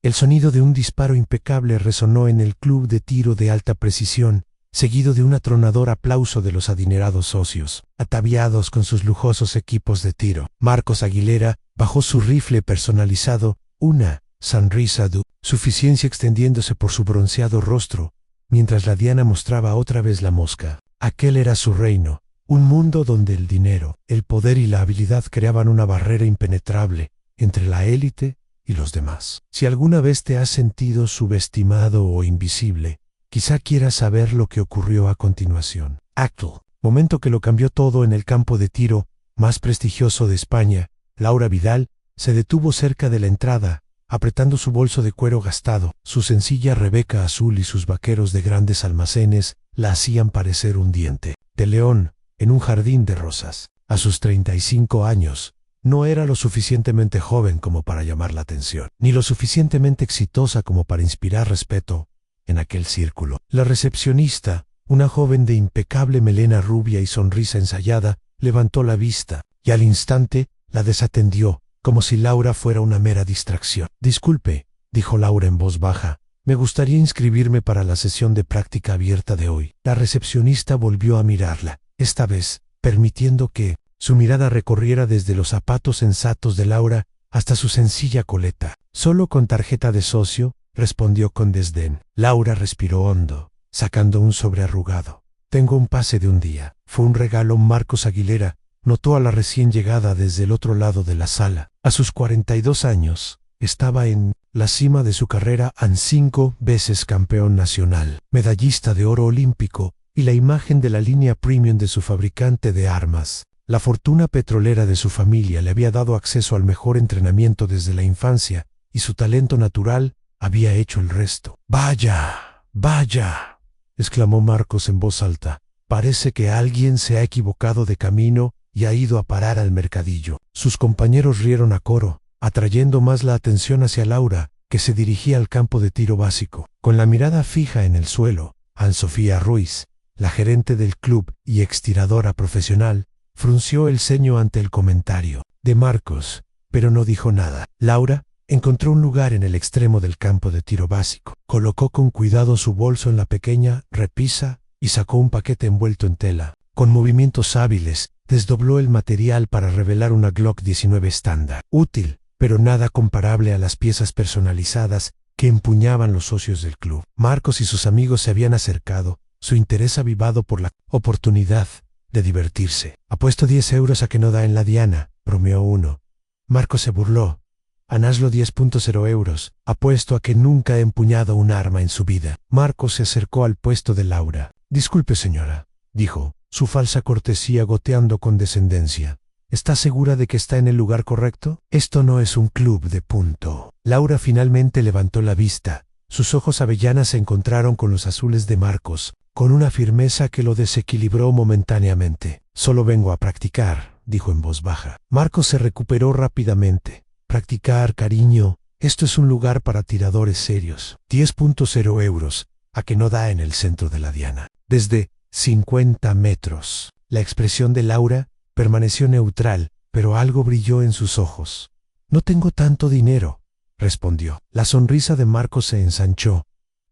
El sonido de un disparo impecable resonó en el club de tiro de alta precisión, seguido de un atronador aplauso de los adinerados socios, ataviados con sus lujosos equipos de tiro. Marcos Aguilera bajó su rifle personalizado, una sonrisa de suficiencia extendiéndose por su bronceado rostro, mientras la diana mostraba otra vez la mosca. Aquel era su reino, un mundo donde el dinero, el poder y la habilidad creaban una barrera impenetrable entre la élite y los demás. Si alguna vez te has sentido subestimado o invisible, quizá quieras saber lo que ocurrió a continuación. Acto, momento que lo cambió todo en el campo de tiro más prestigioso de España. Laura Vidal se detuvo cerca de la entrada, apretando su bolso de cuero gastado. Su sencilla Rebeca azul y sus vaqueros de grandes almacenes la hacían parecer un diente de león en un jardín de rosas. A sus 35 años, no era lo suficientemente joven como para llamar la atención, ni lo suficientemente exitosa como para inspirar respeto en aquel círculo. La recepcionista, una joven de impecable melena rubia y sonrisa ensayada, levantó la vista, y al instante la desatendió, como si Laura fuera una mera distracción. «Disculpe», dijo Laura en voz baja, «me gustaría inscribirme para la sesión de práctica abierta de hoy». La recepcionista volvió a mirarla, esta vez permitiendo que su mirada recorriera desde los zapatos sensatos de Laura hasta su sencilla coleta. «Solo con tarjeta de socio», respondió con desdén. Laura respiró hondo, sacando un sobre arrugado. «Tengo un pase de un día». Fue un regalo. Marcos Aguilera notó a la recién llegada desde el otro lado de la sala. A sus 42 años, estaba en la cima de su carrera, 5 veces campeón nacional, medallista de oro olímpico y la imagen de la línea premium de su fabricante de armas. La fortuna petrolera de su familia le había dado acceso al mejor entrenamiento desde la infancia, y su talento natural había hecho el resto. «Vaya, vaya», exclamó Marcos en voz alta. «Parece que alguien se ha equivocado de camino y ha ido a parar al mercadillo». Sus compañeros rieron a coro, atrayendo más la atención hacia Laura, que se dirigía al campo de tiro básico. Con la mirada fija en el suelo, Ann Sofía Ruiz, la gerente del club y extiradora profesional, frunció el ceño ante el comentario de Marcos, pero no dijo nada. Laura encontró un lugar en el extremo del campo de tiro básico. Colocó con cuidado su bolso en la pequeña repisa y sacó un paquete envuelto en tela. Con movimientos hábiles, desdobló el material para revelar una Glock 19 estándar. Útil, pero nada comparable a las piezas personalizadas que empuñaban los socios del club. Marcos y sus amigos se habían acercado, su interés avivado por la oportunidad de divertirse. «Apuesto 10 euros a que no da en la diana», bromeó uno. Marcos se burló. «Anaslo 10.0 euros. Apuesto a que nunca ha empuñado un arma en su vida». Marcos se acercó al puesto de Laura. «Disculpe, señora», dijo, su falsa cortesía goteando con descendencia. «¿Está segura de que está en el lugar correcto? Esto no es un club de punto». Laura finalmente levantó la vista. Sus ojos avellanas se encontraron con los azules de Marcos, con una firmeza que lo desequilibró momentáneamente. «Solo vengo a practicar», dijo en voz baja. Marcos se recuperó rápidamente. «Practicar, cariño. Esto es un lugar para tiradores serios». 10.0 euros, a que no da en el centro de la diana. Desde 50 metros. La expresión de Laura permaneció neutral, pero algo brilló en sus ojos. «No tengo tanto dinero», respondió. La sonrisa de Marcos se ensanchó.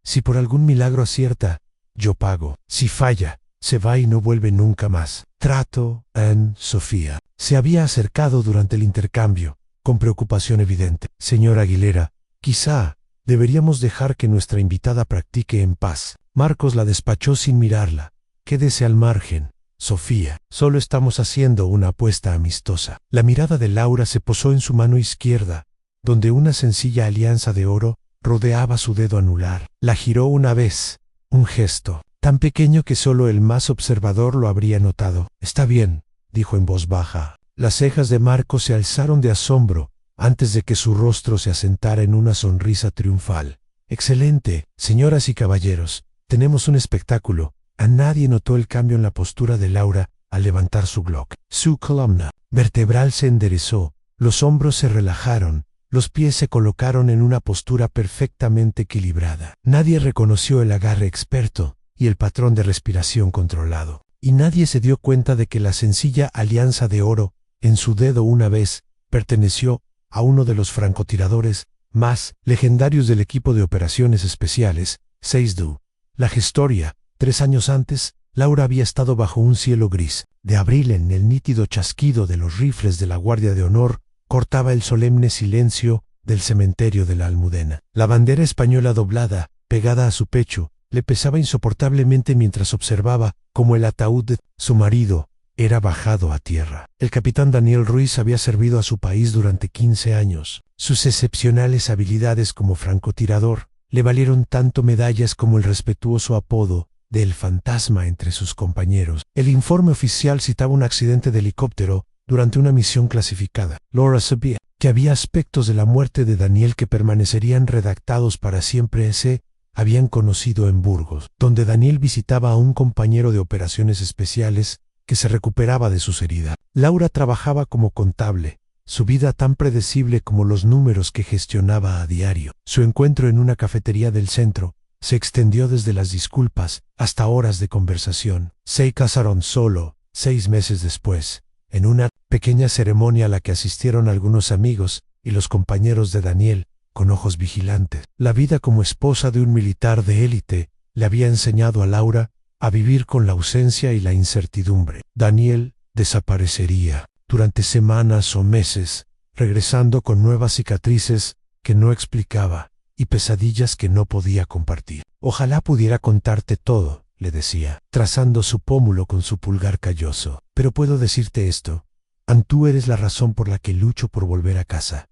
«Si por algún milagro acierta, yo pago. Si falla, se va y no vuelve nunca más». «Trato». Ann Sofía se había acercado durante el intercambio, con preocupación evidente. «Señora Aguilera, quizá deberíamos dejar que nuestra invitada practique en paz». Marcos la despachó sin mirarla. «Quédese al margen, Sofía. Solo estamos haciendo una apuesta amistosa». La mirada de Laura se posó en su mano izquierda, donde una sencilla alianza de oro rodeaba su dedo anular. La giró una vez, un gesto tan pequeño que solo el más observador lo habría notado. «Está bien», dijo en voz baja. Las cejas de Marcos se alzaron de asombro antes de que su rostro se asentara en una sonrisa triunfal. «Excelente, señoras y caballeros, tenemos un espectáculo». A nadie notó el cambio en la postura de Laura al levantar su Glock. Su columna vertebral se enderezó, los hombros se relajaron, los pies se colocaron en una postura perfectamente equilibrada. Nadie reconoció el agarre experto y el patrón de respiración controlado. Y nadie se dio cuenta de que la sencilla alianza de oro en su dedo una vez perteneció a uno de los francotiradores más legendarios del equipo de operaciones especiales, 6DU. La historia. 3 años antes, Laura había estado bajo un cielo gris. De abril, en el nítido chasquido de los rifles de la Guardia de Honor, cortaba el solemne silencio del cementerio de la Almudena. La bandera española doblada, pegada a su pecho, le pesaba insoportablemente mientras observaba cómo el ataúd de su marido era bajado a tierra. El capitán Daniel Ruiz había servido a su país durante 15 años. Sus excepcionales habilidades como francotirador le valieron tanto medallas como el respetuoso apodo de El Fantasma entre sus compañeros. El informe oficial citaba un accidente de helicóptero durante una misión clasificada. Laura sabía que había aspectos de la muerte de Daniel que permanecerían redactados para siempre. Habían conocido en Burgos, donde Daniel visitaba a un compañero de operaciones especiales que se recuperaba de sus heridas. Laura trabajaba como contable, su vida tan predecible como los números que gestionaba a diario. Su encuentro en una cafetería del centro se extendió desde las disculpas hasta horas de conversación. Se casaron solo 6 meses después, en una pequeña ceremonia a la que asistieron algunos amigos y los compañeros de Daniel, con ojos vigilantes. La vida como esposa de un militar de élite le había enseñado a Laura a vivir con la ausencia y la incertidumbre. Daniel desaparecería durante semanas o meses, regresando con nuevas cicatrices que no explicaba y pesadillas que no podía compartir. Ojalá pudiera contarte todo, le decía, trazando su pómulo con su pulgar calloso. Pero puedo decirte esto. Tú eres la razón por la que lucho por volver a casa.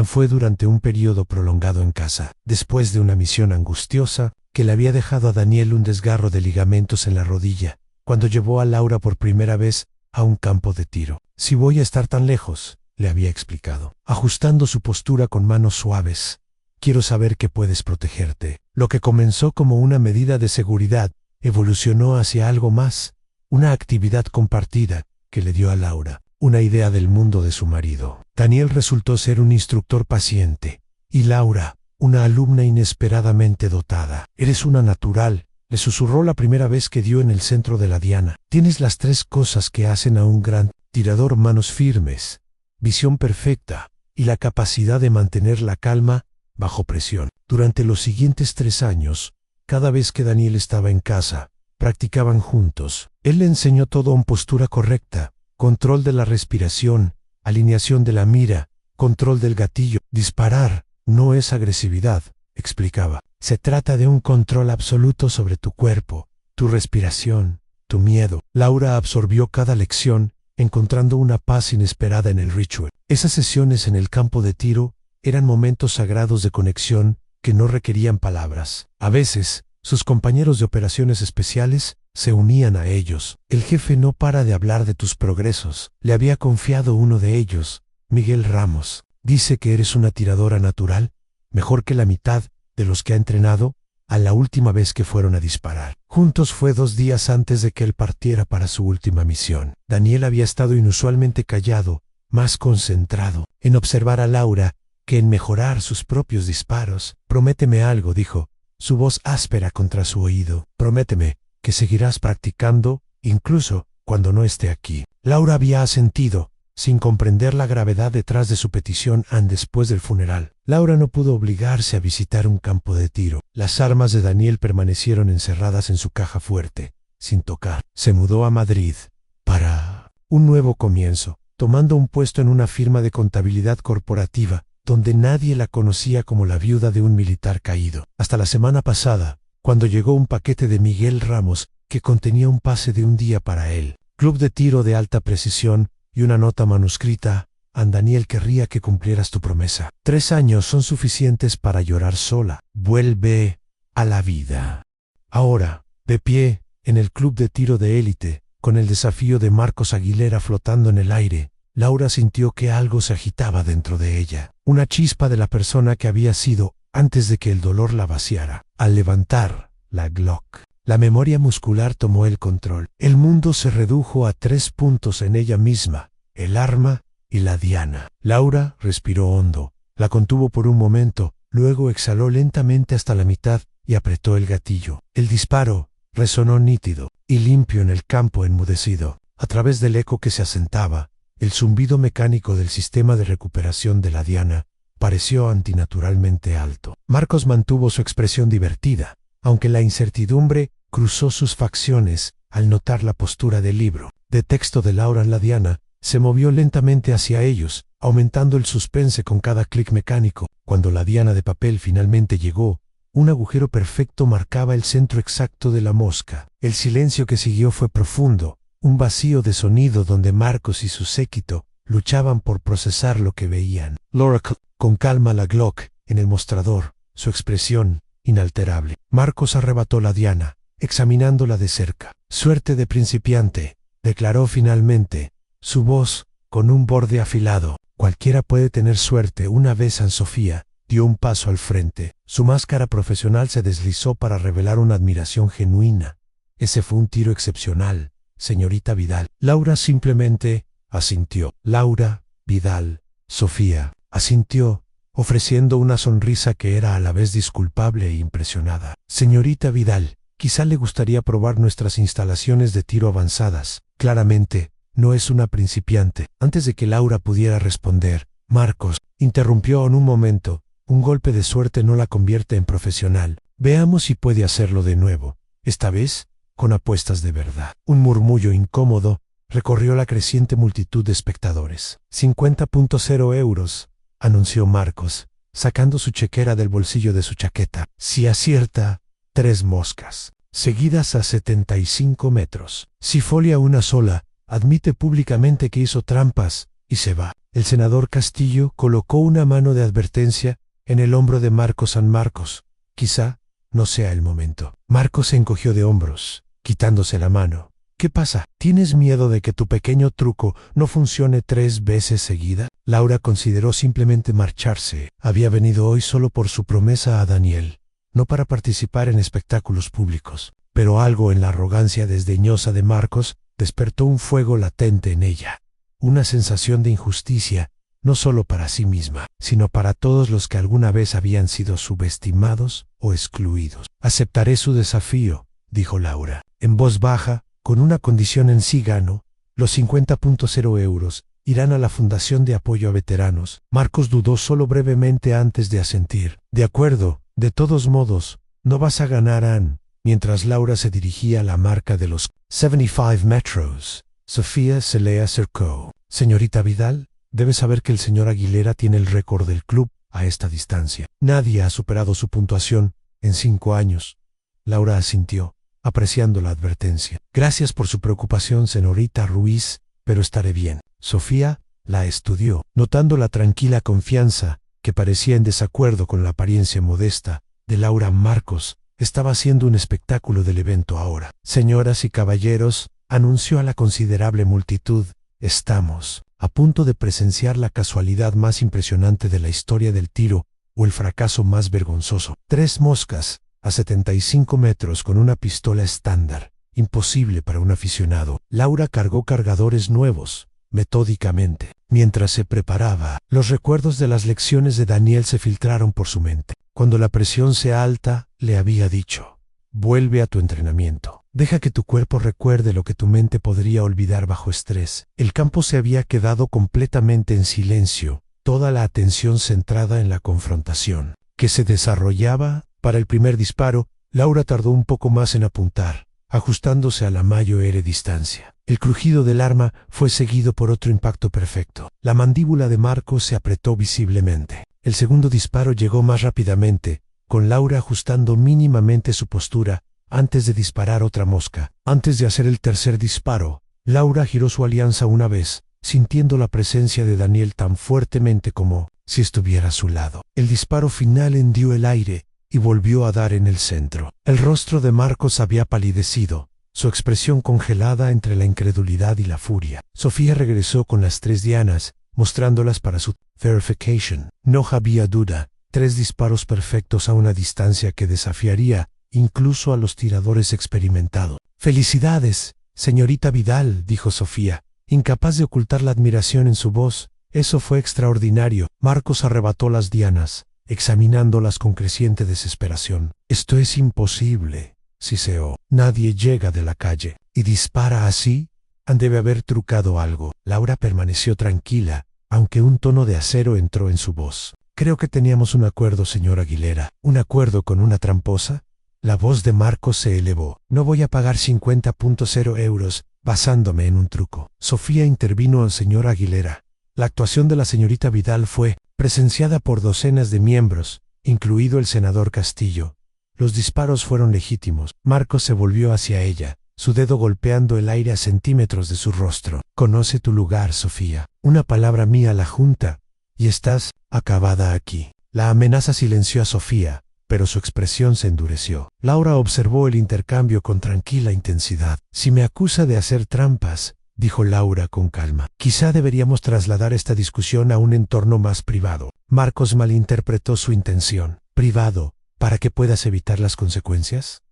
Fue durante un periodo prolongado en casa, después de una misión angustiosa, que le había dejado a Daniel un desgarro de ligamentos en la rodilla, cuando llevó a Laura por primera vez a un campo de tiro. Si voy a estar tan lejos, le había explicado, ajustando su postura con manos suaves, quiero saber que puedes protegerte. Lo que comenzó como una medida de seguridad evolucionó hacia algo más, una actividad compartida que le dio a Laura una idea del mundo de su marido. Daniel resultó ser un instructor paciente y Laura, una alumna inesperadamente dotada. Eres una natural, le susurró la primera vez que dio en el centro de la diana. Tienes las 3 cosas que hacen a un gran tirador: manos firmes, visión perfecta y la capacidad de mantener la calma bajo presión. Durante los siguientes 3 años, cada vez que Daniel estaba en casa, practicaban juntos. Él le enseñó todo en postura correcta, control de la respiración, alineación de la mira, control del gatillo. Disparar no es agresividad, explicaba. Se trata de un control absoluto sobre tu cuerpo, tu respiración, tu miedo. Laura absorbió cada lección, encontrando una paz inesperada en el ritual. Esas sesiones en el campo de tiro eran momentos sagrados de conexión que no requerían palabras. A veces, sus compañeros de operaciones especiales se unían a ellos. El jefe no para de hablar de tus progresos. Le había confiado uno de ellos, Miguel Ramos. Dice que eres una tiradora natural, mejor que la mitad de los que ha entrenado a la última vez que fueron a disparar. Juntos fue 2 días antes de que él partiera para su última misión. Daniel había estado inusualmente callado, más concentrado en observar a Laura que en mejorar sus propios disparos. Prométeme algo, dijo, su voz áspera contra su oído. Prométeme que seguirás practicando, incluso cuando no esté aquí. Laura había asentido, sin comprender la gravedad detrás de su petición después del funeral. Laura no pudo obligarse a visitar un campo de tiro. Las armas de Daniel permanecieron encerradas en su caja fuerte, sin tocar. Se mudó a Madrid para un nuevo comienzo, tomando un puesto en una firma de contabilidad corporativa, donde nadie la conocía como la viuda de un militar caído. Hasta la semana pasada, cuando llegó un paquete de Miguel Ramos que contenía un pase de un día para él, club de tiro de alta precisión y una nota manuscrita. Daniel querría que cumplieras tu promesa. 3 años son suficientes para llorar sola. Vuelve a la vida. Ahora, de pie, en el club de tiro de élite, con el desafío de Marcos Aguilera flotando en el aire, Laura sintió que algo se agitaba dentro de ella. Una chispa de la persona que había sido antes de que el dolor la vaciara. Al levantar la Glock, la memoria muscular tomó el control. El mundo se redujo a 3 puntos en ella misma: el arma y la diana. Laura respiró hondo, la contuvo por un momento, luego exhaló lentamente hasta la mitad y apretó el gatillo. El disparo resonó nítido y limpio en el campo enmudecido. A través del eco que se asentaba, el zumbido mecánico del sistema de recuperación de la diana pareció antinaturalmente alto. Marcos mantuvo su expresión divertida, aunque la incertidumbre cruzó sus facciones al notar la postura del libro de texto de Laura. La diana se movió lentamente hacia ellos, aumentando el suspense con cada clic mecánico. Cuando la diana de papel finalmente llegó, un agujero perfecto marcaba el centro exacto de la mosca. El silencio que siguió fue profundo, un vacío de sonido donde Marcos y su séquito luchaban por procesar lo que veían. Laura con calma la Glock en el mostrador, su expresión inalterable. Marcos arrebató la diana, examinándola de cerca. Suerte de principiante, declaró finalmente, su voz con un borde afilado. Cualquiera puede tener suerte. Una vez Anne-Sophia dio un paso al frente. Su máscara profesional se deslizó para revelar una admiración genuina. Ese fue un tiro excepcional, señorita Vidal. Laura simplemente asintió. Laura, Vidal, Sofía, asintió, ofreciendo una sonrisa que era a la vez disculpable e impresionada. Señorita Vidal, quizá le gustaría probar nuestras instalaciones de tiro avanzadas. Claramente, no es una principiante. Antes de que Laura pudiera responder, Marcos interrumpió en un momento. Un golpe de suerte no la convierte en profesional. Veamos si puede hacerlo de nuevo, esta vez con apuestas de verdad. Un murmullo incómodo recorrió la creciente multitud de espectadores. 50.0 euros, anunció Marcos, sacando su chequera del bolsillo de su chaqueta. Si acierta, 3 moscas, seguidas a 75 metros. Si folia una sola, admite públicamente que hizo trampas y se va. El senador Castillo colocó una mano de advertencia en el hombro de Marcos. San Marcos, quizá no sea el momento. Marcos se encogió de hombros, quitándose la mano. ¿Qué pasa? ¿Tienes miedo de que tu pequeño truco no funcione 3 veces seguida? Laura consideró simplemente marcharse. Había venido hoy solo por su promesa a Daniel, no para participar en espectáculos públicos. Pero algo en la arrogancia desdeñosa de Marcos despertó un fuego latente en ella. Una sensación de injusticia, no solo para sí misma, sino para todos los que alguna vez habían sido subestimados o excluidos. Aceptaré su desafío, dijo Laura, en voz baja, con una condición. En sí gano. Los 50.0 euros irán a la Fundación de Apoyo a Veteranos. Marcos dudó solo brevemente antes de asentir. De acuerdo, de todos modos, no vas a ganar, Anne. Mientras Laura se dirigía a la marca de los 75 metros, Sofía se le acercó. Señorita Vidal, debe saber que el señor Aguilera tiene el récord del club a esta distancia. Nadie ha superado su puntuación en 5 años. Laura asintió, apreciando la advertencia. Gracias por su preocupación, señorita Ruiz, pero estaré bien. Sofía la estudió, notando la tranquila confianza que parecía en desacuerdo con la apariencia modesta de Laura. Marcos estaba haciendo un espectáculo del evento ahora. Señoras y caballeros, anunció a la considerable multitud, estamos a punto de presenciar la casualidad más impresionante de la historia del tiro, o el fracaso más vergonzoso. 3 moscas a 75 metros con una pistola estándar, imposible para un aficionado. Laura cargó cargadores nuevos, metódicamente. Mientras se preparaba, los recuerdos de las lecciones de Daniel se filtraron por su mente. Cuando la presión sea alta, le había dicho, vuelve a tu entrenamiento. Deja que tu cuerpo recuerde lo que tu mente podría olvidar bajo estrés. El campo se había quedado completamente en silencio, toda la atención centrada en la confrontación que se desarrollaba. Para el primer disparo, Laura tardó un poco más en apuntar, ajustándose a la mayor distancia. El crujido del arma fue seguido por otro impacto perfecto. La mandíbula de Marcos se apretó visiblemente. El segundo disparo llegó más rápidamente, con Laura ajustando mínimamente su postura antes de disparar otra mosca. Antes de hacer el tercer disparo, Laura giró su alianza una vez, sintiendo la presencia de Daniel tan fuertemente como si estuviera a su lado. El disparo final hendió el aire y volvió a dar en el centro. El rostro de Marcos había palidecido, su expresión congelada entre la incredulidad y la furia. Sofía regresó con las 3 dianas, mostrándolas para su verification. No había duda, 3 disparos perfectos a una distancia que desafiaría incluso a los tiradores experimentados. Felicidades, señorita Vidal, dijo Sofía, incapaz de ocultar la admiración en su voz. Eso fue extraordinario. Marcos arrebató las dianas, examinándolas con creciente desesperación. Esto es imposible, siseó. Nadie llega de la calle y dispara así. Debe haber trucado algo. Laura permaneció tranquila, aunque un tono de acero entró en su voz. Creo que teníamos un acuerdo, señor Aguilera. ¿Un acuerdo con una tramposa? La voz de Marcos se elevó. No voy a pagar 50.0 euros basándome en un truco. Sofía intervino al señor Aguilera. La actuación de la señorita Vidal fue presenciada por docenas de miembros, incluido el senador Castillo. Los disparos fueron legítimos. Marcos se volvió hacia ella, su dedo golpeando el aire a centímetros de su rostro. Conoce tu lugar, Sofía. Una palabra mía a la Junta, y estás acabada aquí. La amenaza silenció a Sofía, pero su expresión se endureció. Laura observó el intercambio con tranquila intensidad. Si me acusa de hacer trampas, dijo Laura con calma, quizá deberíamos trasladar esta discusión a un entorno más privado. Marcos malinterpretó su intención. ¿Privado? ¿Para que puedas evitar las consecuencias?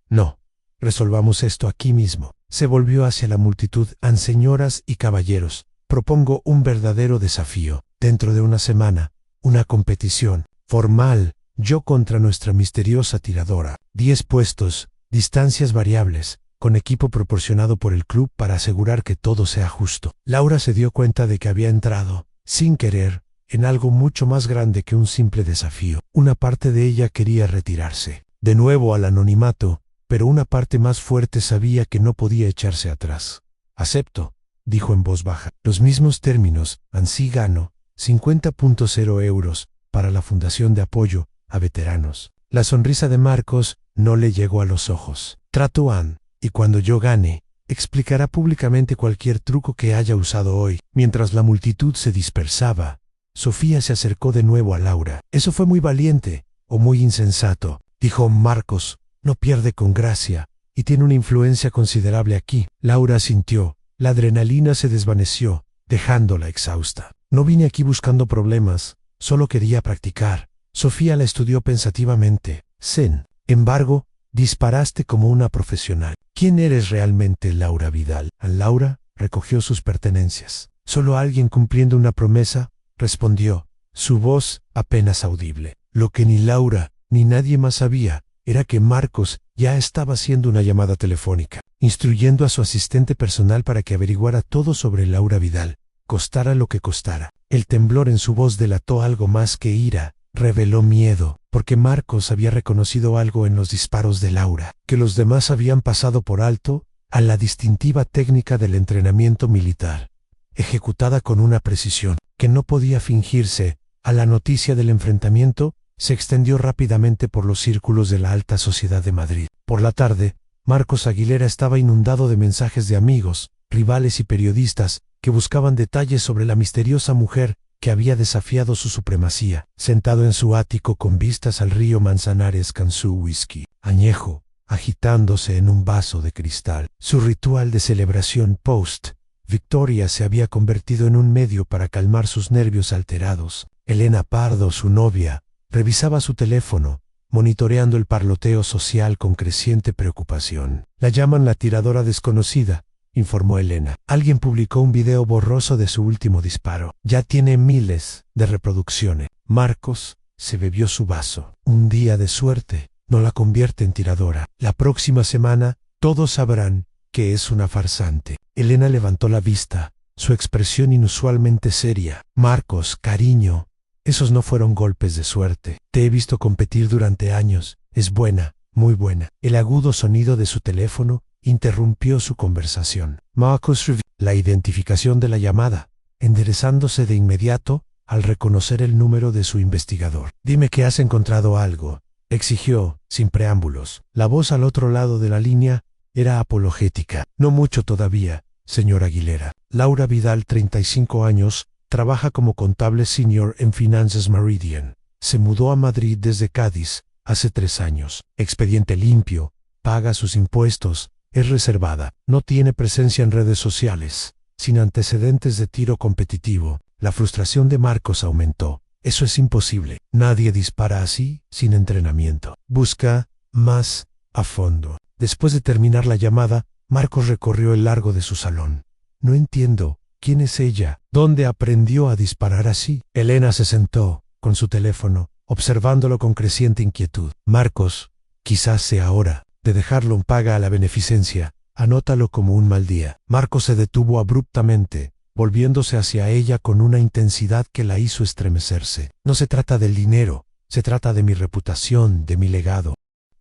No. Resolvamos esto aquí mismo. Se volvió hacia la multitud. Señoras y caballeros, propongo un verdadero desafío. Dentro de una semana, una competición formal, yo contra nuestra misteriosa tiradora. 10 puestos, distancias variables, con equipo proporcionado por el club para asegurar que todo sea justo. Laura se dio cuenta de que había entrado, sin querer, en algo mucho más grande que un simple desafío. Una parte de ella quería retirarse, de nuevo al anonimato, pero una parte más fuerte sabía que no podía echarse atrás. Acepto, dijo en voz baja. Los mismos términos, ansí gano 50.0 euros para la Fundación de Apoyo a Veteranos. La sonrisa de Marcos no le llegó a los ojos. Trato Ann, y cuando yo gane, explicará públicamente cualquier truco que haya usado hoy. Mientras la multitud se dispersaba, Sofía se acercó de nuevo a Laura. Eso fue muy valiente, o muy insensato, dijo Marcos. No pierde con gracia, y tiene una influencia considerable aquí. Laura asintió. La adrenalina se desvaneció, dejándola exhausta. No vine aquí buscando problemas, solo quería practicar. Sofía la estudió pensativamente. Sin embargo, disparaste como una profesional. ¿Quién eres realmente, Laura Vidal? Laura recogió sus pertenencias. Solo alguien cumpliendo una promesa, respondió, su voz apenas audible. Lo que ni Laura ni nadie más sabía era que Marcos ya estaba haciendo una llamada telefónica, instruyendo a su asistente personal para que averiguara todo sobre Laura Vidal, costara lo que costara. El temblor en su voz delató algo más que ira, reveló miedo, porque Marcos había reconocido algo en los disparos de Laura, que los demás habían pasado por alto, a la distintiva técnica del entrenamiento militar, ejecutada con una precisión que no podía fingirse. A la noticia del enfrentamiento, se extendió rápidamente por los círculos de la alta sociedad de Madrid. Por la tarde, Marcos Aguilera estaba inundado de mensajes de amigos, rivales y periodistas que buscaban detalles sobre la misteriosa mujer que había desafiado su supremacía. Sentado en su ático con vistas al río Manzanares con su whisky añejo, agitándose en un vaso de cristal, su ritual de celebración post-victoria se había convertido en un medio para calmar sus nervios alterados. Elena Pardo, su novia, revisaba su teléfono, monitoreando el parloteo social con creciente preocupación. La llaman la tiradora desconocida, informó Elena. Alguien publicó un video borroso de su último disparo. Ya tiene miles de reproducciones. Marcos se bebió su vaso. Un día de suerte no la convierte en tiradora. La próxima semana todos sabrán que es una farsante. Elena levantó la vista, su expresión inusualmente seria. Marcos, cariño, esos no fueron golpes de suerte. Te he visto competir durante años. Es buena, muy buena. El agudo sonido de su teléfono interrumpió su conversación. Marcos revió la identificación de la llamada, enderezándose de inmediato al reconocer el número de su investigador. Dime que has encontrado algo, exigió, sin preámbulos. La voz al otro lado de la línea era apologética. No mucho todavía, señor Aguilera. Laura Vidal, 35 años, trabaja como contable senior en Finanzas Meridian. Se mudó a Madrid desde Cádiz hace 3 años. Expediente limpio, paga sus impuestos, es reservada, no tiene presencia en redes sociales, sin antecedentes de tiro competitivo. La frustración de Marcos aumentó. Eso es imposible. Nadie dispara así, sin entrenamiento. Busca más a fondo. Después de terminar la llamada, Marcos recorrió el largo de su salón. No entiendo. ¿Quién es ella? ¿Dónde aprendió a disparar así? Elena se sentó, con su teléfono, observándolo con creciente inquietud. Marcos, quizás sea hora de dejarlo en paga a la beneficencia. Anótalo como un mal día. Marcos se detuvo abruptamente, volviéndose hacia ella con una intensidad que la hizo estremecerse. No se trata del dinero, se trata de mi reputación, de mi legado.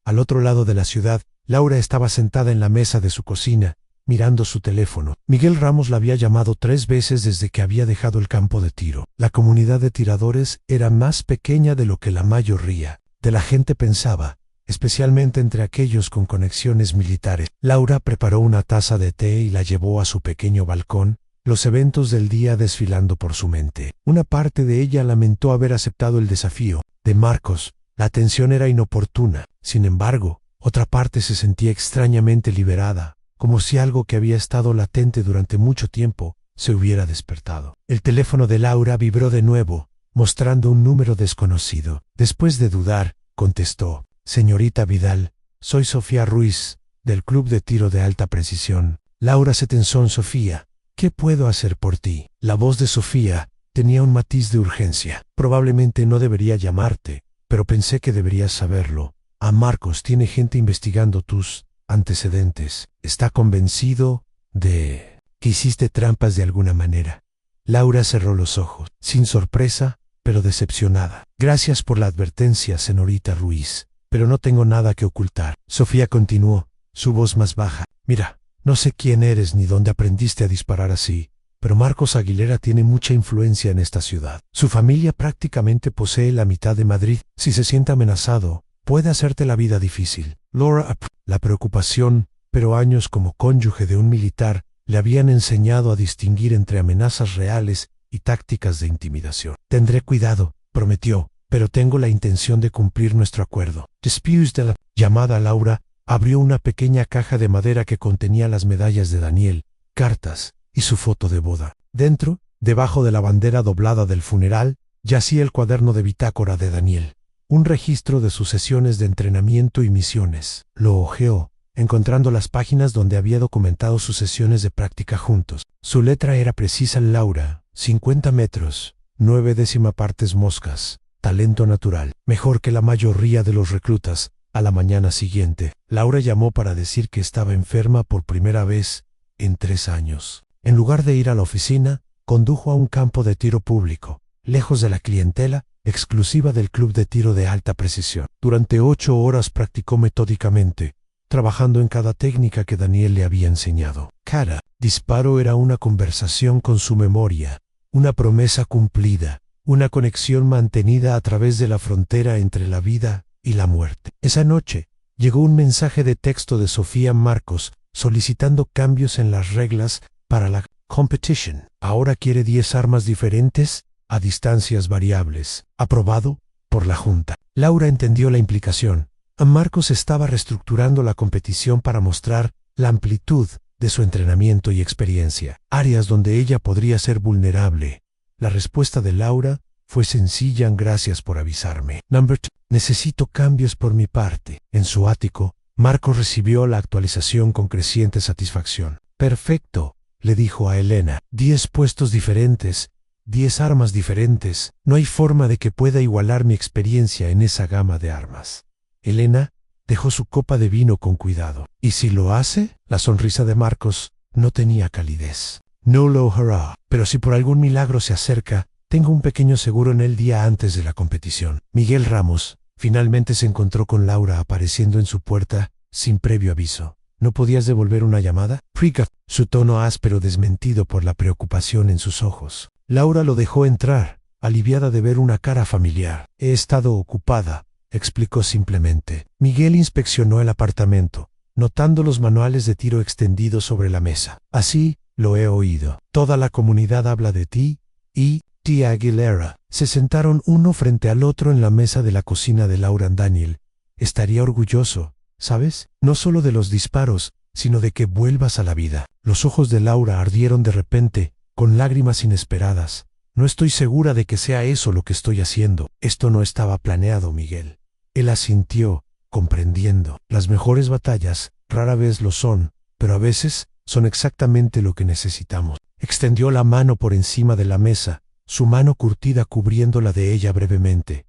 Al otro lado de la ciudad, Laura estaba sentada en la mesa de su cocina, mirando su teléfono. Miguel Ramos la había llamado 3 veces desde que había dejado el campo de tiro. La comunidad de tiradores era más pequeña de lo que la mayoría de la gente pensaba, especialmente entre aquellos con conexiones militares. Laura preparó una taza de té y la llevó a su pequeño balcón, los eventos del día desfilando por su mente. Una parte de ella lamentó haber aceptado el desafío de Marcos. La atención era inoportuna. Sin embargo, otra parte se sentía extrañamente liberada, como si algo que había estado latente durante mucho tiempo se hubiera despertado. El teléfono de Laura vibró de nuevo, mostrando un número desconocido. Después de dudar, contestó: «Señorita Vidal, soy Sofía Ruiz, del Club de Tiro de Alta Precisión». Laura se tensó en Sofía. «¿Qué puedo hacer por ti?». La voz de Sofía tenía un matiz de urgencia. «Probablemente no debería llamarte, pero pensé que deberías saberlo. A Marcos tiene gente investigando tus antecedentes. Está convencido de que hiciste trampas de alguna manera». Laura cerró los ojos, sin sorpresa, pero decepcionada. «Gracias por la advertencia, señorita Ruiz, pero no tengo nada que ocultar». Sofía continuó, su voz más baja. «Mira, no sé quién eres ni dónde aprendiste a disparar así, pero Marcos Aguilera tiene mucha influencia en esta ciudad. Su familia prácticamente posee la mitad de Madrid. Si se siente amenazado, puede hacerte la vida difícil». Laura, la preocupación, pero años como cónyuge de un militar, le habían enseñado a distinguir entre amenazas reales y tácticas de intimidación. «Tendré cuidado», prometió, «pero tengo la intención de cumplir nuestro acuerdo». Después de la llamada, Laura abrió una pequeña caja de madera que contenía las medallas de Daniel, cartas y su foto de boda. Dentro, debajo de la bandera doblada del funeral, yacía el cuaderno de bitácora de Daniel, un registro de sus sesiones de entrenamiento y misiones. Lo hojeó, encontrando las páginas donde había documentado sus sesiones de práctica juntos. Su letra era precisa. Laura, 50 metros, 9 décima partes moscas, talento natural, mejor que la mayoría de los reclutas. A la mañana siguiente, Laura llamó para decir que estaba enferma por primera vez en 3 años. En lugar de ir a la oficina, condujo a un campo de tiro público, lejos de la clientela exclusiva del Club de Tiro de Alta Precisión. Durante 8 horas practicó metódicamente, trabajando en cada técnica que Daniel le había enseñado. Cada disparo era una conversación con su memoria, una promesa cumplida, una conexión mantenida a través de la frontera entre la vida y la muerte. Esa noche, llegó un mensaje de texto de Sofía Marcos solicitando cambios en las reglas para la competition. Ahora quiere 10 armas diferentes a distancias variables. Aprobado por la Junta. Laura entendió la implicación. Marcos estaba reestructurando la competición para mostrar la amplitud de su entrenamiento y experiencia, áreas donde ella podría ser vulnerable. La respuesta de Laura fue sencilla: «Gracias por avisarme. Number 2. Necesito cambios por mi parte». En su ático, Marcos recibió la actualización con creciente satisfacción. «Perfecto», le dijo a Elena. 10 puestos diferentes, 10 armas diferentes. No hay forma de que pueda igualar mi experiencia en esa gama de armas». Elena dejó su copa de vino con cuidado. «¿Y si lo hace?». La sonrisa de Marcos no tenía calidez. «No lo hará, pero si por algún milagro se acerca, tengo un pequeño seguro en el día antes de la competición». Miguel Ramos finalmente se encontró con Laura apareciendo en su puerta sin previo aviso. «¿No podías devolver una llamada?». «Frica», su tono áspero desmentido por la preocupación en sus ojos. Laura lo dejó entrar, aliviada de ver una cara familiar. «He estado ocupada», explicó simplemente. Miguel inspeccionó el apartamento, notando los manuales de tiro extendidos sobre la mesa. «Así, lo he oído. Toda la comunidad habla de ti y tía Aguilera». Se sentaron uno frente al otro en la mesa de la cocina de Laura. «Daniel estaría orgulloso, ¿sabes? No solo de los disparos, sino de que vuelvas a la vida». Los ojos de Laura ardieron de repente, con lágrimas inesperadas. «No estoy segura de que sea eso lo que estoy haciendo». «Esto no estaba planeado, Miguel». Él asintió, comprendiendo. «Las mejores batallas rara vez lo son, pero a veces son exactamente lo que necesitamos». Extendió la mano por encima de la mesa, su mano curtida cubriendo la de ella brevemente.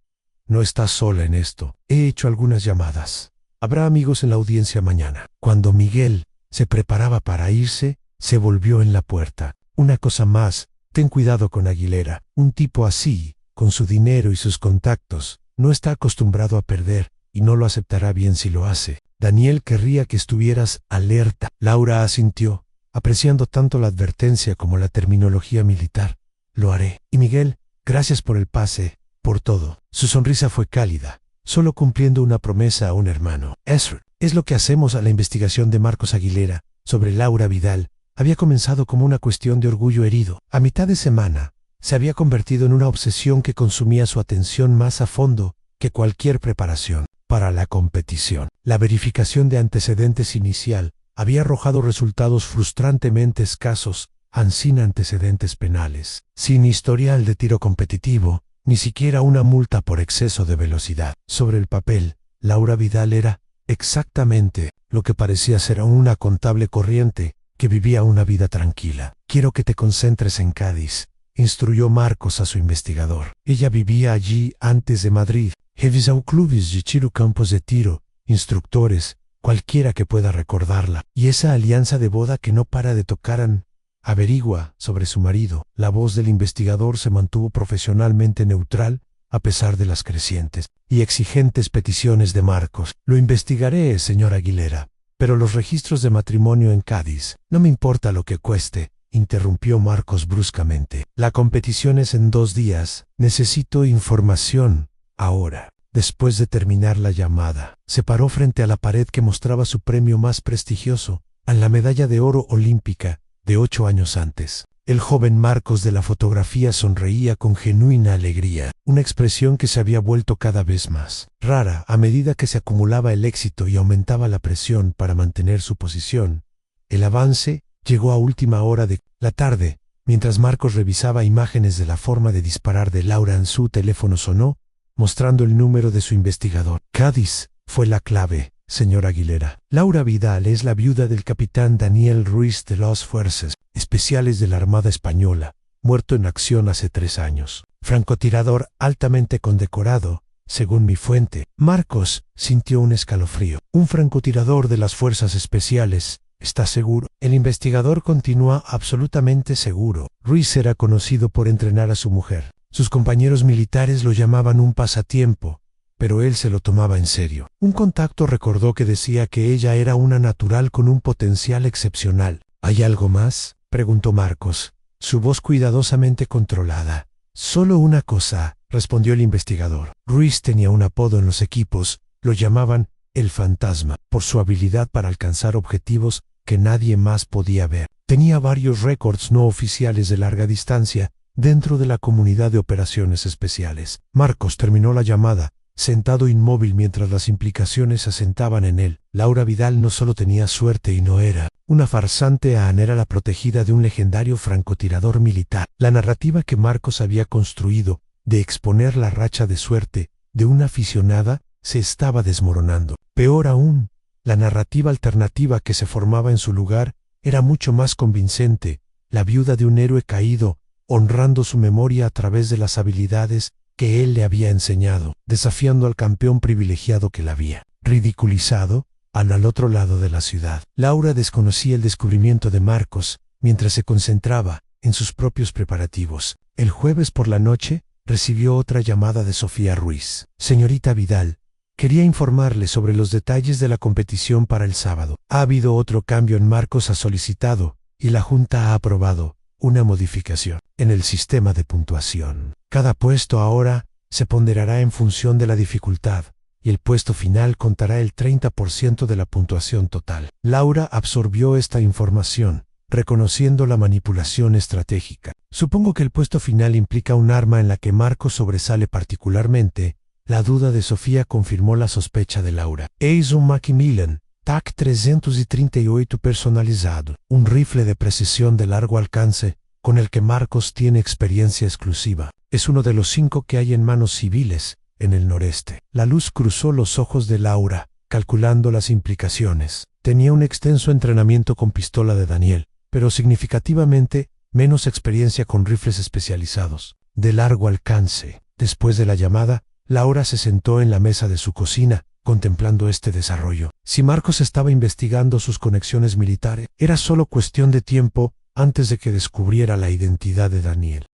«No estás sola en esto. He hecho algunas llamadas. Habrá amigos en la audiencia mañana». Cuando Miguel se preparaba para irse, se volvió en la puerta. Una cosa más, ten cuidado con Aguilera. Un tipo así, con su dinero y sus contactos, no está acostumbrado a perder y no lo aceptará bien si lo hace. Daniel querría que estuvieras alerta. Laura asintió, apreciando tanto la advertencia como la terminología militar. Lo haré. Y Miguel, gracias por el pase, por todo. Su sonrisa fue cálida, solo cumpliendo una promesa a un hermano. Ezra, es lo que hacemos a la investigación de Marcos Aguilera sobre Laura Vidal. Había comenzado como una cuestión de orgullo herido. A mitad de semana, se había convertido en una obsesión que consumía su atención más a fondo que cualquier preparación para la competición. La verificación de antecedentes inicial había arrojado resultados frustrantemente escasos, sin antecedentes penales, sin historial de tiro competitivo, ni siquiera una multa por exceso de velocidad. Sobre el papel, Laura Vidal era exactamente lo que parecía ser una contable corriente que vivía una vida tranquila. Quiero que te concentres en Cádiz, instruyó Marcos a su investigador. Ella vivía allí antes de Madrid. Revisó clubes de tiro, campos de tiro, instructores, cualquiera que pueda recordarla. Y esa alianza de boda que no para de tocar. Averigua sobre su marido. La voz del investigador se mantuvo profesionalmente neutral a pesar de las crecientes y exigentes peticiones de Marcos. Lo investigaré, señor Aguilera, pero los registros de matrimonio en Cádiz, no me importa lo que cueste, interrumpió Marcos bruscamente. La competición es en 2 días. Necesito información ahora. Después de terminar la llamada, se paró frente a la pared que mostraba su premio más prestigioso, a la medalla de oro olímpica de 8 años antes. El joven Marcos de la fotografía sonreía con genuina alegría, una expresión que se había vuelto cada vez más rara a medida que se acumulaba el éxito y aumentaba la presión para mantener su posición. El avance llegó a última hora de la tarde. Mientras Marcos revisaba imágenes de la forma de disparar de Laura, en su teléfono sonó, mostrando el número de su investigador. Cádiz fue la clave, señor Aguilera. Laura Vidal es la viuda del capitán Daniel Ruiz de las Fuerzas Especiales de la Armada Española, muerto en acción hace 3 años. Francotirador altamente condecorado, según mi fuente. Marcos sintió un escalofrío. Un francotirador de las Fuerzas Especiales. ¿Está seguro? El investigador continúa absolutamente seguro. Ruiz era conocido por entrenar a su mujer. Sus compañeros militares lo llamaban un pasatiempo, pero él se lo tomaba en serio. Un contacto recordó que decía que ella era una natural con un potencial excepcional. ¿Hay algo más?, preguntó Marcos, su voz cuidadosamente controlada. Solo una cosa, respondió el investigador. Ruiz tenía un apodo en los equipos, lo llamaban el fantasma, por su habilidad para alcanzar objetivos que nadie más podía ver. Tenía varios récords no oficiales de larga distancia dentro de la comunidad de operaciones especiales. Marcos terminó la llamada, sentado inmóvil mientras las implicaciones se asentaban en él. Laura Vidal no solo tenía suerte y no era una farsante, era la protegida de un legendario francotirador militar. La narrativa que Marcos había construido de exponer la racha de suerte de una aficionada se estaba desmoronando. Peor aún, la narrativa alternativa que se formaba en su lugar era mucho más convincente, la viuda de un héroe caído, honrando su memoria a través de las habilidades que él le había enseñado, desafiando al campeón privilegiado que la había ridiculizado al otro lado de la ciudad. Laura desconocía el descubrimiento de Marcos mientras se concentraba en sus propios preparativos. El jueves por la noche recibió otra llamada de Sofía Ruiz. Señorita Vidal, quería informarle sobre los detalles de la competición para el sábado. Ha habido otro cambio en Marcos, ha solicitado, y la Junta ha aprobado una modificación en el sistema de puntuación. Cada puesto ahora se ponderará en función de la dificultad, y el puesto final contará el 30% de la puntuación total. Laura absorbió esta información, reconociendo la manipulación estratégica. Supongo que el puesto final implica un arma en la que Marcos sobresale particularmente. La duda de Sofía confirmó la sospecha de Laura. Es un Macmillan TAC 338 personalizado, un rifle de precisión de largo alcance con el que Marcos tiene experiencia exclusiva. Es uno de los 5 que hay en manos civiles en el noreste. La luz cruzó los ojos de Laura, calculando las implicaciones. Tenía un extenso entrenamiento con pistola de Daniel, pero significativamente menos experiencia con rifles especializados de largo alcance. Después de la llamada, Laura se sentó en la mesa de su cocina, contemplando este desarrollo. Si Marcos estaba investigando sus conexiones militares, era solo cuestión de tiempo antes de que descubriera la identidad de Daniel.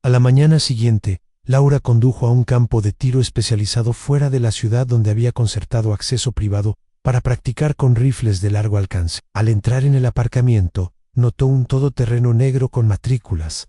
A la mañana siguiente, Laura condujo a un campo de tiro especializado fuera de la ciudad donde había concertado acceso privado para practicar con rifles de largo alcance. Al entrar en el aparcamiento, notó un todoterreno negro con matrículas.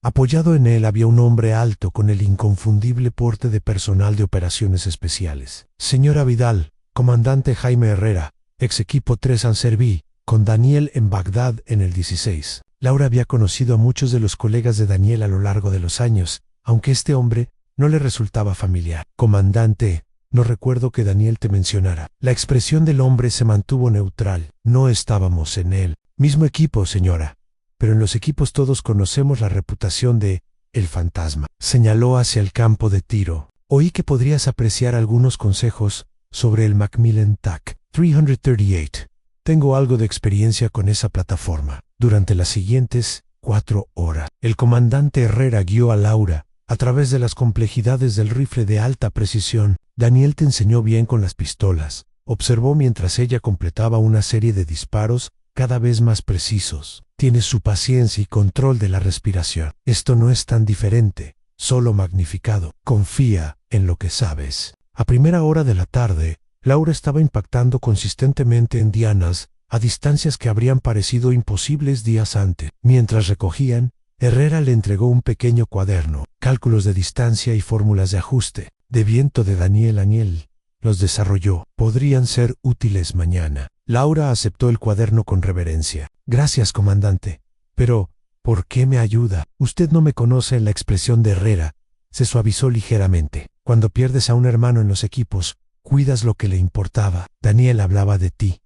Apoyado en él había un hombre alto con el inconfundible porte de personal de operaciones especiales. Señora Vidal, comandante Jaime Herrera, ex equipo 3 Anserví, con Daniel en Bagdad en el 16. Laura había conocido a muchos de los colegas de Daniel a lo largo de los años, aunque este hombre no le resultaba familiar. Comandante, no recuerdo que Daniel te mencionara. La expresión del hombre se mantuvo neutral. No estábamos en él. Mismo equipo, señora. Pero en los equipos todos conocemos la reputación de el fantasma. Señaló hacia el campo de tiro. Oí que podrías apreciar algunos consejos sobre el Macmillan TAC 338. Tengo algo de experiencia con esa plataforma. Durante las siguientes 4 horas, el comandante Herrera guió a Laura a través de las complejidades del rifle de alta precisión. Daniel te enseñó bien con las pistolas, observó mientras ella completaba una serie de disparos cada vez más precisos. Tienes su paciencia y control de la respiración. Esto no es tan diferente, solo magnificado. Confía en lo que sabes. A primera hora de la tarde, Laura estaba impactando consistentemente en dianas a distancias que habrían parecido imposibles días antes. Mientras recogían, Herrera le entregó un pequeño cuaderno, cálculos de distancia y fórmulas de ajuste, de viento de Daniel Aniel. Los desarrolló. Podrían ser útiles mañana. Laura aceptó el cuaderno con reverencia. Gracias, comandante. Pero, ¿por qué me ayuda? Usted no me conoce en la expresión de Herrera. Se suavizó ligeramente. Cuando pierdes a un hermano en los equipos, cuidas lo que le importaba. Daniel hablaba de ti,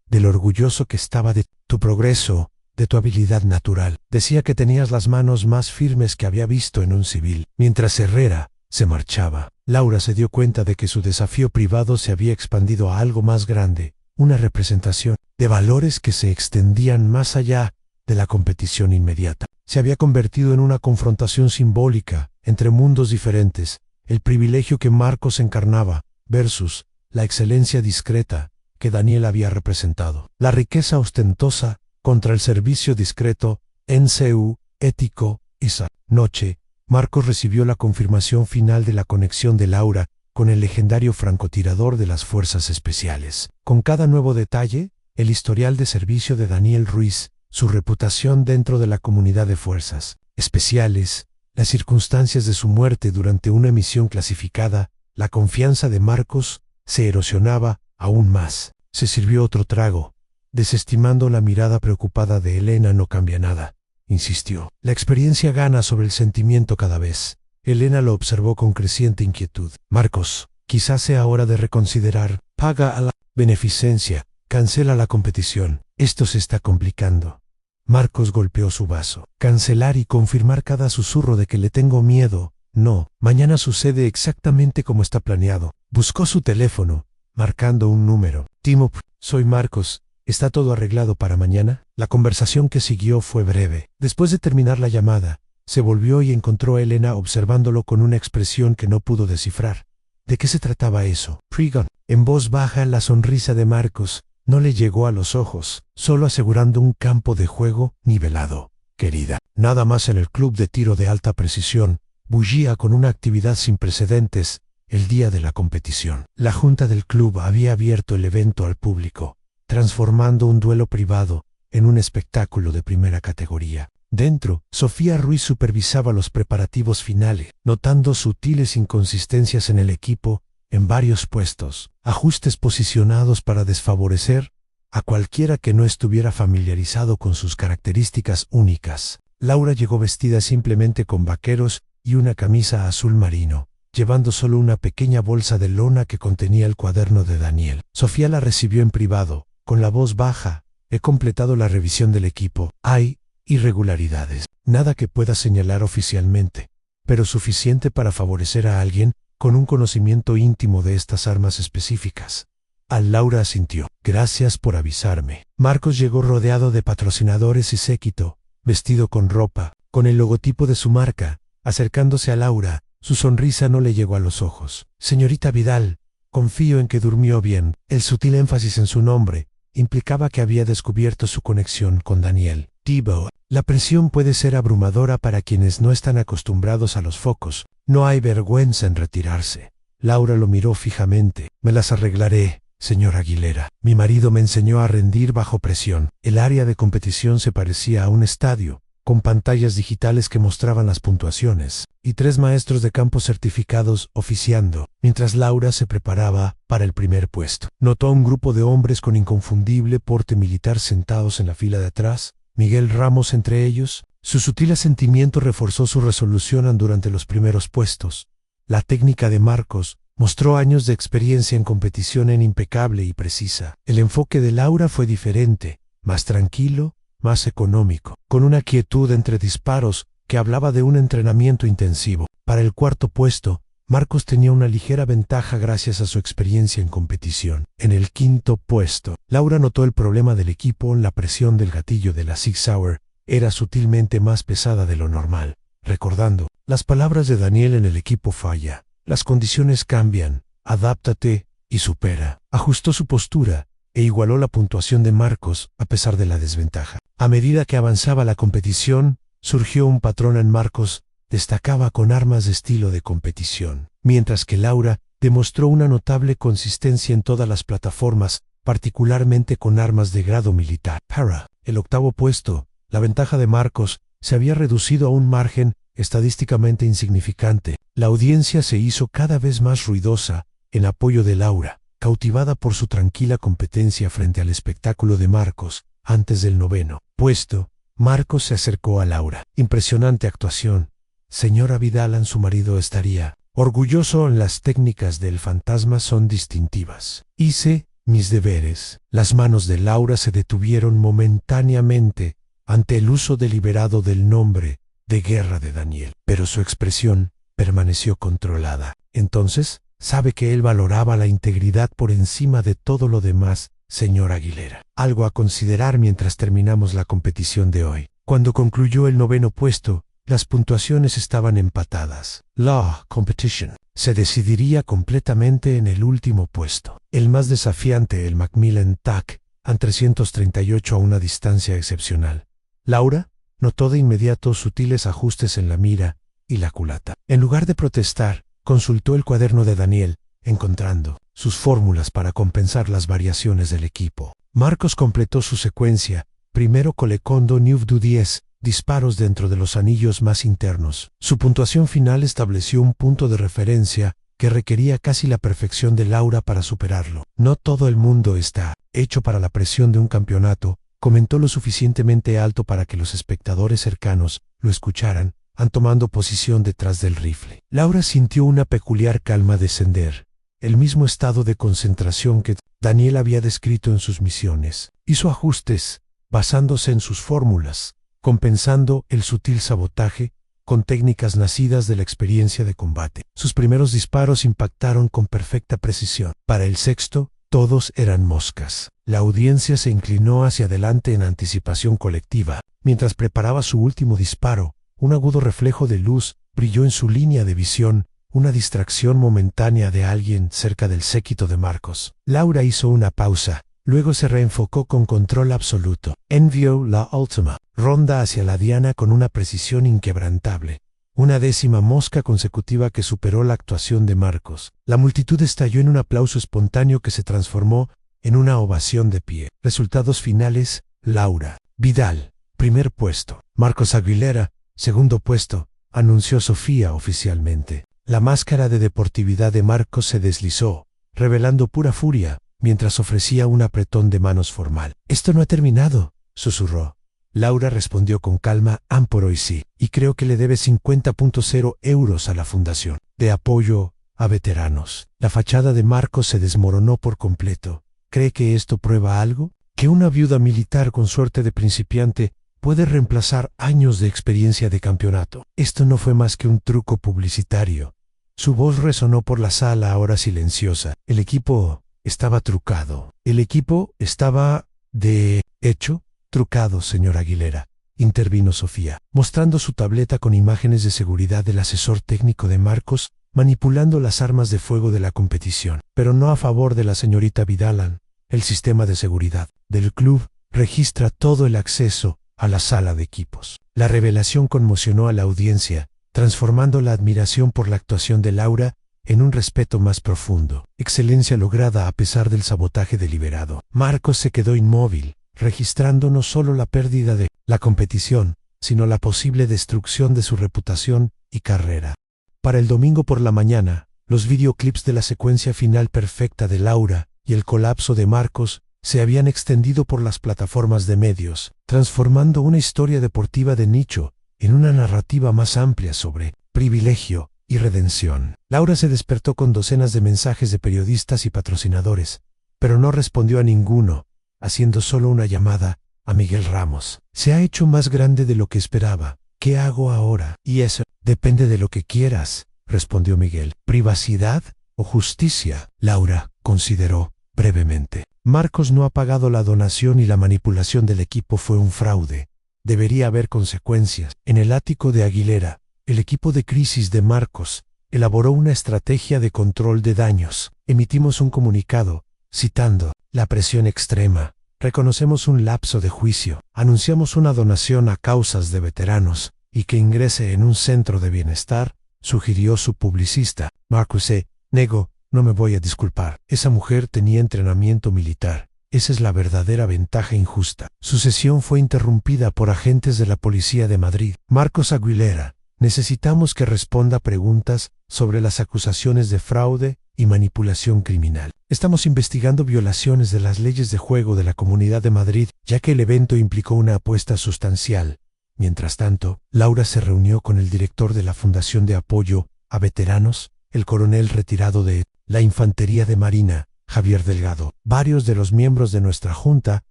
del orgulloso que estaba de tu progreso, de tu habilidad natural. Decía que tenías las manos más firmes que había visto en un civil. Mientras Herrera se marchaba, Laura se dio cuenta de que su desafío privado se había expandido a algo más grande, una representación de valores que se extendían más allá de la competición inmediata. Se había convertido en una confrontación simbólica entre mundos diferentes, el privilegio que Marcos encarnaba versus la excelencia discreta que Daniel había representado. La riqueza ostentosa contra el servicio discreto, NCU, ético, esa noche, Marcos recibió la confirmación final de la conexión de Laura con el legendario francotirador de las Fuerzas Especiales. Con cada nuevo detalle, el historial de servicio de Daniel Ruiz, su reputación dentro de la comunidad de Fuerzas Especiales, las circunstancias de su muerte durante una misión clasificada, la confianza de Marcos se erosionaba aún más. Se sirvió otro trago. Desestimando la mirada preocupada de Elena. No cambia nada, insistió. La experiencia gana sobre el sentimiento cada vez. Elena lo observó con creciente inquietud. Marcos, quizás sea hora de reconsiderar. Paga a la beneficencia. Cancela la competición. Esto se está complicando. Marcos golpeó su vaso. Cancelar y confirmar cada susurro de que le tengo miedo. No, mañana sucede exactamente como está planeado. Buscó su teléfono, marcando un número. Timo, soy Marcos. ¿Está todo arreglado para mañana? La conversación que siguió fue breve. Después de terminar la llamada, se volvió y encontró a Elena observándolo con una expresión que no pudo descifrar. ¿De qué se trataba eso? Pregon. En voz baja, la sonrisa de Marcos no le llegó a los ojos, solo asegurando un campo de juego nivelado. Querida, nada más en el club de tiro de alta precisión, bullía con una actividad sin precedentes el día de la competición. La junta del club había abierto el evento al público, transformando un duelo privado en un espectáculo de primera categoría. Dentro, Sofía Ruiz supervisaba los preparativos finales, notando sutiles inconsistencias en el equipo en varios puestos, ajustes posicionados para desfavorecer a cualquiera que no estuviera familiarizado con sus características únicas. Laura llegó vestida simplemente con vaqueros y una camisa azul marino, llevando solo una pequeña bolsa de lona que contenía el cuaderno de Daniel. Sofía la recibió en privado, con la voz baja. He completado la revisión del equipo. Hay irregularidades. Nada que pueda señalar oficialmente, pero suficiente para favorecer a alguien con un conocimiento íntimo de estas armas específicas. Laura asintió. Gracias por avisarme. Marcos llegó rodeado de patrocinadores y séquito, vestido con ropa, con el logotipo de su marca. Acercándose a Laura, su sonrisa no le llegó a los ojos. Señorita Vidal, confío en que durmió bien. El sutil énfasis en su nombre implicaba que había descubierto su conexión con Daniel. Debo, la presión puede ser abrumadora para quienes no están acostumbrados a los focos. No hay vergüenza en retirarse. Laura lo miró fijamente. Me las arreglaré, señor Aguilera. Mi marido me enseñó a rendir bajo presión. El área de competición se parecía a un estadio, con pantallas digitales que mostraban las puntuaciones, y 3 maestros de campo certificados oficiando, mientras Laura se preparaba para el primer puesto. Notó a un grupo de hombres con inconfundible porte militar sentados en la fila de atrás, Miguel Ramos entre ellos. Su sutil asentimiento reforzó su resolución durante los primeros puestos. La técnica de Marcos mostró años de experiencia en competición impecable y precisa. El enfoque de Laura fue diferente, más tranquilo, más económico, con una quietud entre disparos que hablaba de un entrenamiento intensivo. Para el cuarto puesto, Marcos tenía una ligera ventaja gracias a su experiencia en competición. En el quinto puesto, Laura notó el problema del equipo. La presión del gatillo de la Sig Sauer era sutilmente más pesada de lo normal, recordando las palabras de Daniel en el equipo falla. Las condiciones cambian, adáptate y supera. Ajustó su postura e igualó la puntuación de Marcos a pesar de la desventaja. A medida que avanzaba la competición, surgió un patrón en Marcos. Destacaba con armas de estilo de competición, mientras que Laura demostró una notable consistencia en todas las plataformas, particularmente con armas de grado militar. Para el octavo puesto, la ventaja de Marcos se había reducido a un margen estadísticamente insignificante. La audiencia se hizo cada vez más ruidosa en apoyo de Laura, cautivada por su tranquila competencia frente al espectáculo de Marcos. Antes del noveno puesto, Marcos se acercó a Laura. Impresionante actuación. Señora Vidal, su marido estaría orgulloso. Las técnicas del fantasma son distintivas. Hice mis deberes. Las manos de Laura se detuvieron momentáneamente ante el uso deliberado del nombre de guerra de Daniel, pero su expresión permaneció controlada. Entonces, sabe que él valoraba la integridad por encima de todo lo demás, señor Aguilera. Algo a considerar mientras terminamos la competición de hoy. Cuando concluyó el noveno puesto, las puntuaciones estaban empatadas. La competition se decidiría completamente en el último puesto. El más desafiante, el Macmillan TAC, a 338 a una distancia excepcional. Laura notó de inmediato sutiles ajustes en la mira y la culata. En lugar de protestar, consultó el cuaderno de Daniel, encontrando sus fórmulas para compensar las variaciones del equipo. Marcos completó su secuencia, primero Colecondo Nuvdu 10, disparos dentro de los anillos más internos. Su puntuación final estableció un punto de referencia que requería casi la perfección de Laura para superarlo. No todo el mundo está hecho para la presión de un campeonato, comentó lo suficientemente alto para que los espectadores cercanos lo escucharan, tomando posición detrás del rifle. Laura sintió una peculiar calma descender, el mismo estado de concentración que Daniel había descrito en sus misiones. Hizo ajustes, basándose en sus fórmulas, compensando el sutil sabotaje con técnicas nacidas de la experiencia de combate. Sus primeros disparos impactaron con perfecta precisión. Para el sexto, todos eran moscas. La audiencia se inclinó hacia adelante en anticipación colectiva. Mientras preparaba su último disparo, un agudo reflejo de luz brilló en su línea de visión, una distracción momentánea de alguien cerca del séquito de Marcos. Laura hizo una pausa. Luego se reenfocó con control absoluto. Envió la última ronda hacia la diana con una precisión inquebrantable. Una 10ª mosca consecutiva que superó la actuación de Marcos. La multitud estalló en un aplauso espontáneo que se transformó en una ovación de pie. Resultados finales: Laura Vidal, primer puesto. Marcos Aguilera, segundo puesto, anunció Sofía oficialmente. La máscara de deportividad de Marcos se deslizó, revelando pura furia, mientras ofrecía un apretón de manos formal. «Esto no ha terminado», susurró. Laura respondió con calma: «Por hoy sí, y creo que le debe 50.0 euros a la fundación de apoyo a veteranos». La fachada de Marcos se desmoronó por completo. ¿Cree que esto prueba algo? ¿Que una viuda militar con suerte de principiante puede reemplazar años de experiencia de campeonato? Esto no fue más que un truco publicitario. Su voz resonó por la sala ahora silenciosa. El equipo estaba trucado. El equipo estaba, de hecho, trucado, señor Aguilera, intervino Sofía, mostrando su tableta con imágenes de seguridad del asesor técnico de Marcos, manipulando las armas de fuego de la competición, pero no a favor de la señorita Vidal. El sistema de seguridad del club registra todo el acceso a la sala de equipos. La revelación conmocionó a la audiencia, transformando la admiración por la actuación de Laura en un respeto más profundo. Excelencia lograda a pesar del sabotaje deliberado. Marcos se quedó inmóvil, registrando no solo la pérdida de la competición, sino la posible destrucción de su reputación y carrera. Para el domingo por la mañana, los videoclips de la secuencia final perfecta de Laura y el colapso de Marcos se habían extendido por las plataformas de medios, transformando una historia deportiva de nicho en una narrativa más amplia sobre privilegio y redención. Laura se despertó con docenas de mensajes de periodistas y patrocinadores, pero no respondió a ninguno, haciendo solo una llamada a Miguel Ramos. Se ha hecho más grande de lo que esperaba. ¿Qué hago ahora? Y eso depende de lo que quieras, respondió Miguel. ¿Privacidad o justicia? Laura consideró brevemente. Marcos no ha pagado la donación y la manipulación del equipo fue un fraude. Debería haber consecuencias. En el ático de Aguilera, el equipo de crisis de Marcos elaboró una estrategia de control de daños. Emitimos un comunicado, citando la presión extrema. Reconocemos un lapso de juicio. Anunciamos una donación a causas de veteranos y que ingrese en un centro de bienestar, sugirió su publicista. Marcos se negó. No me voy a disculpar. Esa mujer tenía entrenamiento militar. Esa es la verdadera ventaja injusta. Su sesión fue interrumpida por agentes de la Policía de Madrid. Marcos Aguilera, necesitamos que responda preguntas sobre las acusaciones de fraude y manipulación criminal. Estamos investigando violaciones de las leyes de juego de la Comunidad de Madrid, ya que el evento implicó una apuesta sustancial. Mientras tanto, Laura se reunió con el director de la Fundación de Apoyo a Veteranos, el coronel retirado de la Infantería de Marina, Javier Delgado. Varios de los miembros de nuestra junta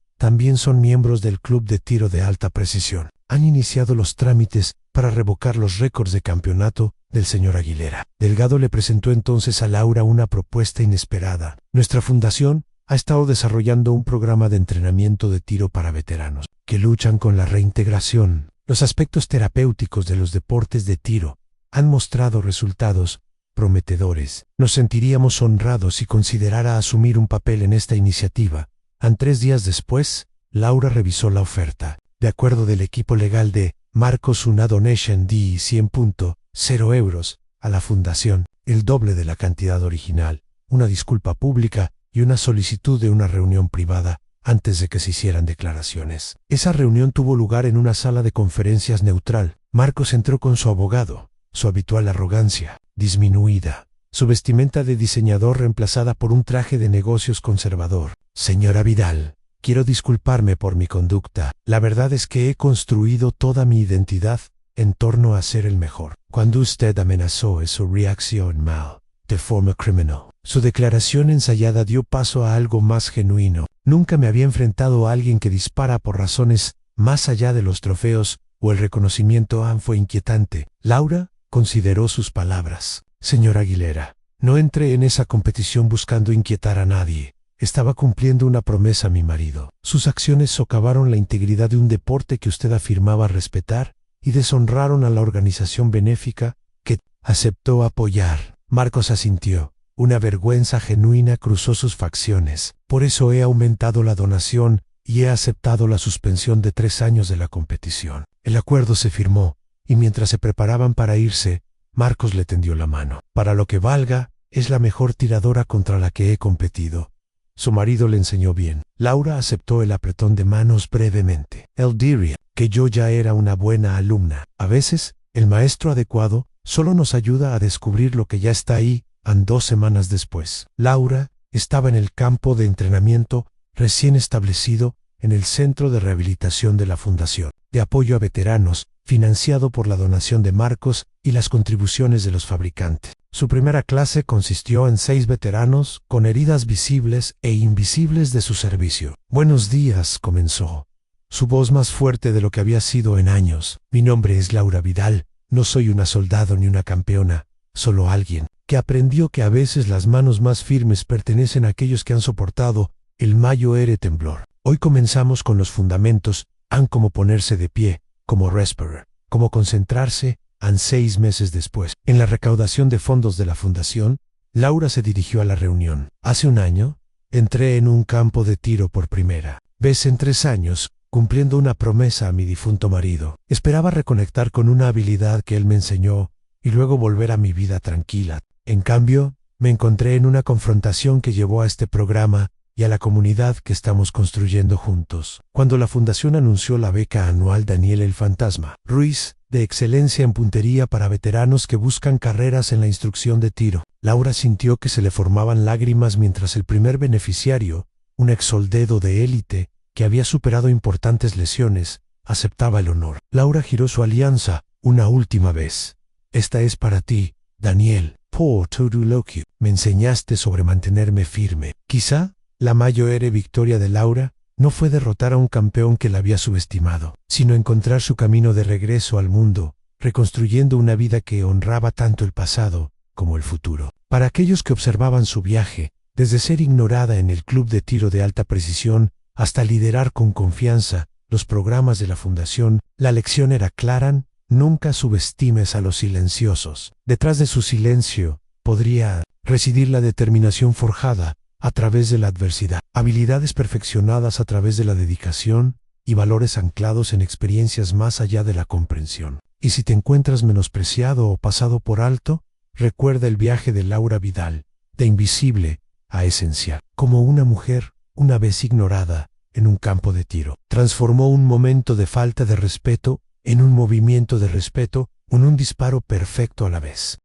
también son miembros del Club de Tiro de Alta Precisión. Han iniciado los trámites para revocar los récords de campeonato del señor Aguilera. Delgado le presentó entonces a Laura una propuesta inesperada. Nuestra fundación ha estado desarrollando un programa de entrenamiento de tiro para veteranos que luchan con la reintegración. Los aspectos terapéuticos de los deportes de tiro han mostrado resultados prometedores. Nos sentiríamos honrados si considerara asumir un papel en esta iniciativa. 3 días después, Laura revisó la oferta. De acuerdo del equipo legal de Marcos, una donation de 100.0 euros a la fundación, el doble de la cantidad original, una disculpa pública y una solicitud de una reunión privada antes de que se hicieran declaraciones. Esa reunión tuvo lugar en una sala de conferencias neutral. Marcos entró con su abogado, su habitual arrogancia disminuida, su vestimenta de diseñador reemplazada por un traje de negocios conservador. Señora Vidal, quiero disculparme por mi conducta. La verdad es que he construido toda mi identidad en torno a ser el mejor. Cuando usted amenazó es su reacción mal, de forma criminal. Su declaración ensayada dio paso a algo más genuino. Nunca me había enfrentado a alguien que dispara por razones más allá de los trofeos o el reconocimiento. Fue inquietante. Laura consideró sus palabras. Señor Aguilera, no entré en esa competición buscando inquietar a nadie. Estaba cumpliendo una promesa a mi marido. Sus acciones socavaron la integridad de un deporte que usted afirmaba respetar y deshonraron a la organización benéfica que aceptó apoyar. Marcos asintió. Una vergüenza genuina cruzó sus facciones. Por eso he aumentado la donación y he aceptado la suspensión de 3 años de la competición. El acuerdo se firmó, y mientras se preparaban para irse, Marcos le tendió la mano. Para lo que valga, es la mejor tiradora contra la que he competido. Su marido le enseñó bien. Laura aceptó el apretón de manos brevemente. Él diría que yo ya era una buena alumna. A veces, el maestro adecuado solo nos ayuda a descubrir lo que ya está ahí. 2 semanas después, Laura estaba en el campo de entrenamiento recién establecido en el Centro de Rehabilitación de la Fundación de Apoyo a Veteranos, financiado por la donación de Marcos y las contribuciones de los fabricantes. Su primera clase consistió en 6 veteranos con heridas visibles e invisibles de su servicio. Buenos días, comenzó. Su voz más fuerte de lo que había sido en años. Mi nombre es Laura Vidal. No soy una soldado ni una campeona, solo alguien que aprendió que a veces las manos más firmes pertenecen a aquellos que han soportado el mayor temblor. Hoy comenzamos con los fundamentos, como ponerse de pie, como respirar, como concentrarse, 6 meses después. En la recaudación de fondos de la fundación, Laura se dirigió a la reunión. Hace un año, entré en un campo de tiro por primera vez en 3 años, cumpliendo una promesa a mi difunto marido. Esperaba reconectar con una habilidad que él me enseñó y luego volver a mi vida tranquila. En cambio, me encontré en una confrontación que llevó a este programa y a la comunidad que estamos construyendo juntos. Cuando la Fundación anunció la beca anual Daniel el Fantasma Ruiz, de excelencia en puntería para veteranos que buscan carreras en la instrucción de tiro, Laura sintió que se le formaban lágrimas mientras el primer beneficiario, un exsoldado de élite que había superado importantes lesiones, aceptaba el honor. Laura giró su alianza una última vez. Esta es para ti, Daniel. Por todo lo que me enseñaste sobre mantenerme firme. Quizá la mayor victoria de Laura no fue derrotar a un campeón que la había subestimado, sino encontrar su camino de regreso al mundo, reconstruyendo una vida que honraba tanto el pasado como el futuro. Para aquellos que observaban su viaje, desde ser ignorada en el club de tiro de alta precisión hasta liderar con confianza los programas de la Fundación, la lección era clara: nunca subestimes a los silenciosos. Detrás de su silencio podría residir la determinación forjada a través de la adversidad, habilidades perfeccionadas a través de la dedicación y valores anclados en experiencias más allá de la comprensión. Y si te encuentras menospreciado o pasado por alto, recuerda el viaje de Laura Vidal, de invisible a esencial. Como una mujer, una vez ignorada en un campo de tiro, transformó un momento de falta de respeto en un movimiento de respeto, en un disparo perfecto a la vez.